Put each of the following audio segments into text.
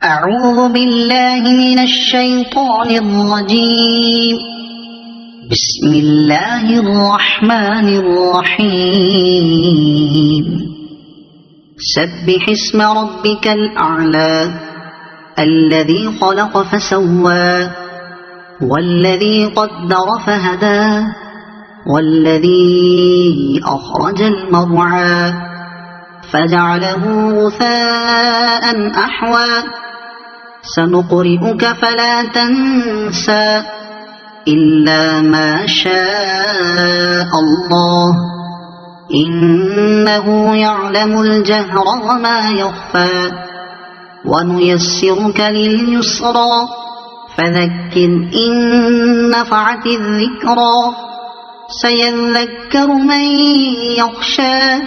أعوذ بالله من الشيطان الرجيم. بسم الله الرحمن الرحيم. سبح اسم ربك الأعلى الذي خلق فسوى والذي قدر فهدى والذي أخرج المرعى فجعله غثاء أحوى سنقرئك فلا تنسى إلا ما شاء الله إنه يعلم الجهر وما يخفى ونيسرك لليسرى فذكر إن نفعت الذكرى سيذكر من يخشى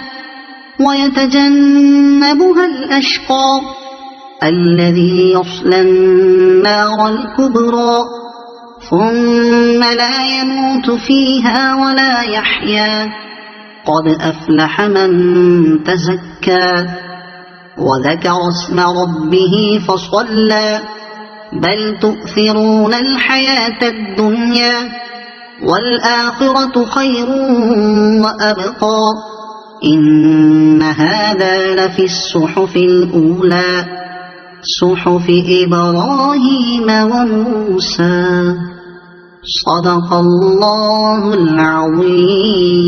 ويتجنبها الأشقى الذي يصلى النار الكبرى ثم لا يموت فيها ولا يحيا قد أفلح من تزكى وذكر اسم ربه فصلى بل تؤثرون الحياة الدنيا والآخرة خير وأبقى إن هذا لفي الصحف الأولى صحف إبراهيم وموسى. صدق الله العظيم.